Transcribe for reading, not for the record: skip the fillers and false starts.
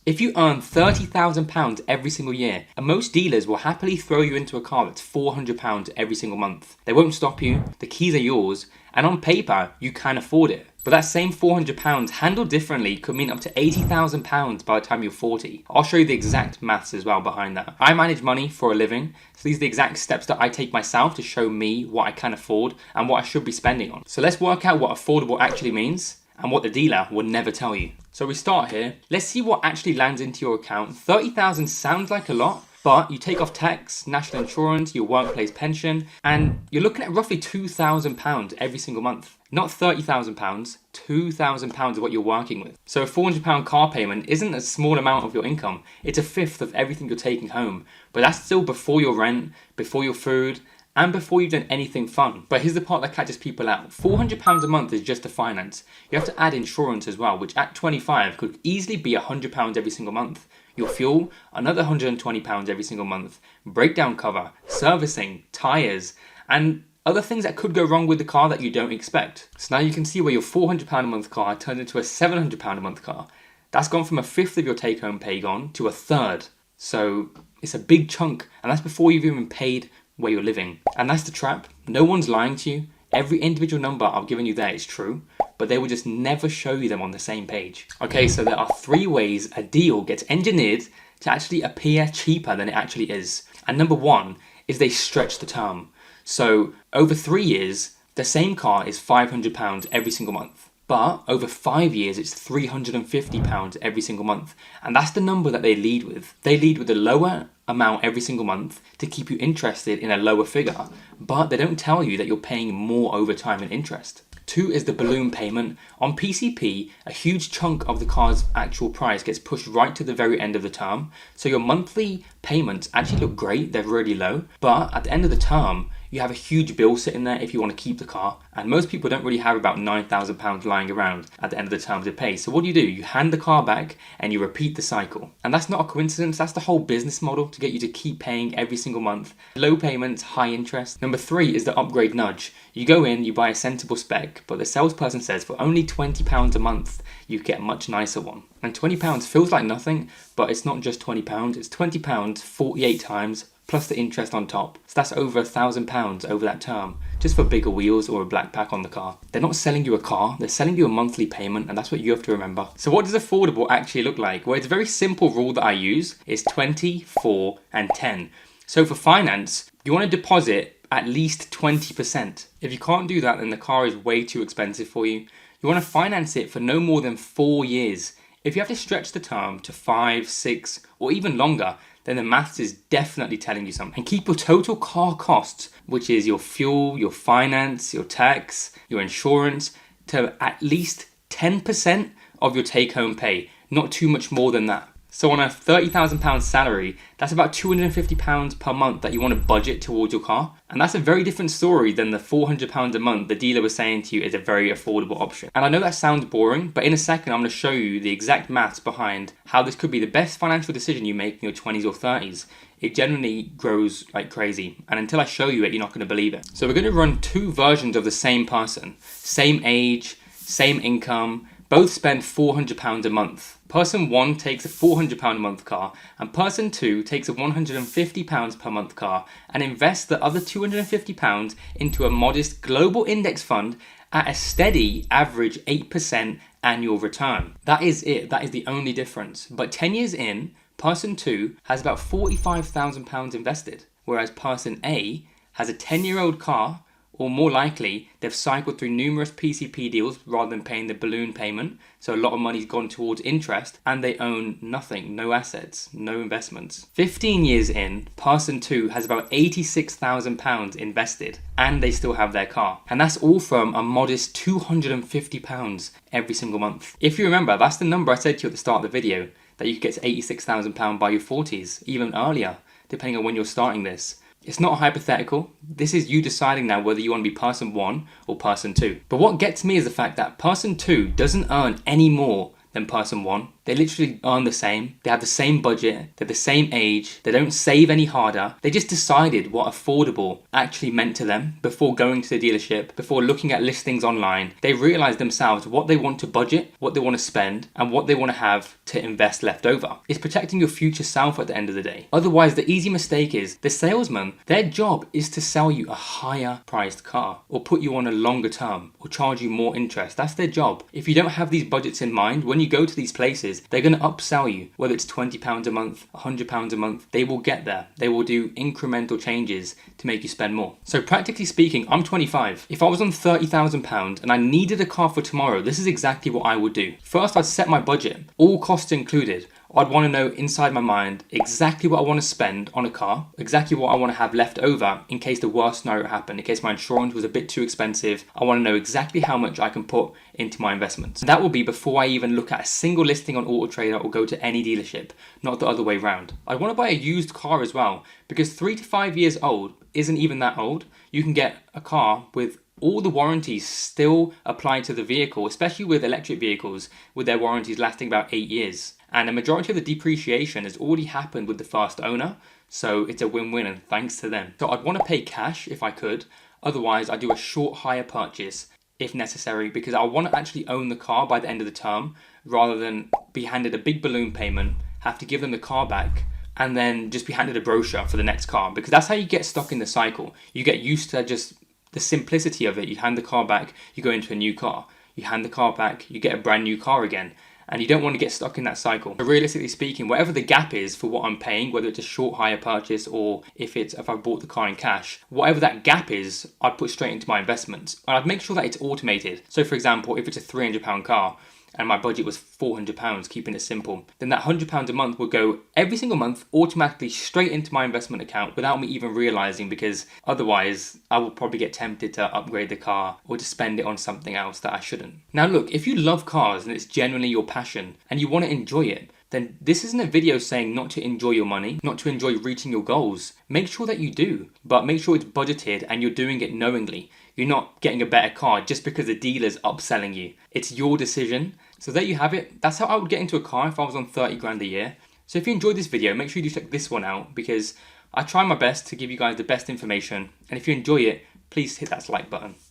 If you earn £30,000 every single year, and most dealers will happily throw you into a car that's £400 every single month. They won't stop you, the keys are yours, and on paper, you can afford it. But that same £400 handled differently could mean up to £80,000 by the time you're 40. I'll show you the exact maths as well behind that. I manage money for a living, so these are the exact steps that I take myself to show me what I can afford and what I should be spending on. So let's work out what affordable actually means and what the dealer will never tell you. So we start here. Let's see what actually lands into your account. 30,000 sounds like a lot, but you take off tax, national insurance, your workplace pension, and you're looking at roughly £2,000 every single month. Not £30,000, £2,000 of what you're working with. So a £400 car payment isn't a small amount of your income. It's a fifth of everything you're taking home. But that's still before your rent, before your food, and before you've done anything fun. But here's the part that catches people out. £400 a month is just the finance. You have to add insurance as well, which at 25 could easily be £100 every single month. Your fuel, another £120 every single month. Breakdown cover, servicing, tyres, and other things that could go wrong with the car that you don't expect. So now you can see where your £400 a month car turned into a £700 a month car. That's gone from a fifth of your take-home pay gone to a third. So it's a big chunk, and that's before you've even paid where you're living. And that's the trap. No one's lying to you. Every individual number I've given you there is true, but they will just never show you them on the same page. Okay, so there are 3 ways a deal gets engineered to actually appear cheaper than it actually is. And number 1 is they stretch the term. So over 3 years, the same car is £500 every single month. But over 5 years, it's £350 every single month. And that's the number that they lead with. They lead with a lower amount every single month to keep you interested in a lower figure. But they don't tell you that you're paying more over time in interest. 2 is the balloon payment. On PCP, a huge chunk of the car's actual price gets pushed right to the very end of the term. So your monthly payments actually look great, they're really low. But at the end of the term, you have a huge bill sitting there if you want to keep the car. And most people don't really have about £9,000 lying around at the end of the term to pay. So what do? You hand the car back and you repeat the cycle. And that's not a coincidence, that's the whole business model to get you to keep paying every single month. Low payments, high interest. Number 3 is the upgrade nudge. You go in, you buy a sensible spec, but the salesperson says for only £20 a month, you get a much nicer one. And £20 feels like nothing, but it's not just £20, it's £20 48 times, plus the interest on top. So that's over £1,000 over that term, just for bigger wheels or a black pack on the car. They're not selling you a car, they're selling you a monthly payment, and that's what you have to remember. So what does affordable actually look like? Well, it's a very simple rule that I use. It's 20, 4, and 10. So for finance, you want to deposit at least 20%. If you can't do that, then the car is way too expensive for you. You want to finance it for no more than 4 years. If you have to stretch the term to 5, 6, or even longer, then the maths is definitely telling you something. And keep your total car costs, which is your fuel, your finance, your tax, your insurance, to at least 10% of your take-home pay, not too much more than that. So on a £30,000 salary, that's about £250 per month that you want to budget towards your car. And that's a very different story than the £400 a month the dealer was saying to you is a very affordable option. And I know that sounds boring, but in a second I'm going to show you the exact maths behind how this could be the best financial decision you make in your 20s or 30s. It generally grows like crazy, and until I show you it, you're not going to believe it. So we're going to run 2 versions of the same person, same age, same income, both spend £400 a month. Person 1 takes a £400 a month car, and person 2 takes a £150 per month car and invests the other £250 into a modest global index fund at a steady average 8% annual return. That is it, that is the only difference. But 10 years in, person 2 has about £45,000 invested, whereas person A has a 10-year-old car, or more likely, they've cycled through numerous PCP deals rather than paying the balloon payment, so a lot of money's gone towards interest, and they own nothing, no assets, no investments. 15 years in, person 2 has about £86,000 invested, and they still have their car. And that's all from a modest £250 every single month. If you remember, that's the number I said to you at the start of the video, that you could get to £86,000 by your 40s, even earlier, depending on when you're starting this. It's not hypothetical. This is you deciding now whether you want to be person 1 or person 2. But what gets me is the fact that person 2 doesn't earn any more than person 1. They literally earn the same. They have the same budget. They're the same age. They don't save any harder. They just decided what affordable actually meant to them before going to the dealership, before looking at listings online. They realized themselves what they want to budget, what they want to spend, and what they want to have to invest left over. It's protecting your future self at the end of the day. Otherwise, the easy mistake is the salesman, their job is to sell you a higher priced car or put you on a longer term or charge you more interest. That's their job. If you don't have these budgets in mind, when you go to these places, they're going to upsell you, whether it's £20 a month, £100 a month, they will get there. They will do incremental changes to make you spend more. So practically speaking, I'm 25. If I was on £30,000 and I needed a car for tomorrow, this is exactly what I would do. First, I'd set my budget, all costs included. I'd want to know inside my mind exactly what I want to spend on a car, exactly what I want to have left over in case the worst scenario happened, in case my insurance was a bit too expensive. I want to know exactly how much I can put into my investments. That will be before I even look at a single listing on Auto Trader or go to any dealership, not the other way around. I want to buy a used car as well, because 3 to 5 years old isn't even that old. You can get a car with all the warranties still applied to the vehicle, especially with electric vehicles, with their warranties lasting about 8 years. And the majority of the depreciation has already happened with the first owner, so it's a win-win and thanks to them. So I'd want to pay cash if I could, otherwise I'd do a short hire purchase if necessary, because I want to actually own the car by the end of the term, rather than be handed a big balloon payment, have to give them the car back, and then just be handed a brochure for the next car, because that's how you get stuck in the cycle. You get used to just the simplicity of it. You hand the car back, you go into a new car. You hand the car back, you get a brand new car again. And you don't want to get stuck in that cycle. So realistically speaking, whatever the gap is for what I'm paying, whether it's a short hire purchase or if I bought the car in cash, whatever that gap is, I'd put straight into my investments. And I'd make sure that it's automated. So for example, if it's a £300 car and my budget was £400, keeping it simple, then that £100 a month would go every single month automatically straight into my investment account without me even realizing, because otherwise I will probably get tempted to upgrade the car or to spend it on something else that I shouldn't. Now look, if you love cars and it's genuinely your passion and you want to enjoy it, then this isn't a video saying not to enjoy your money, not to enjoy reaching your goals. Make sure that you do, but make sure it's budgeted and you're doing it knowingly. You're not getting a better car just because the dealer's upselling you. It's your decision. So there you have it. That's how I would get into a car if I was on 30 grand a year. So if you enjoyed this video, make sure you do check this one out, because I try my best to give you guys the best information. And if you enjoy it, please hit that like button.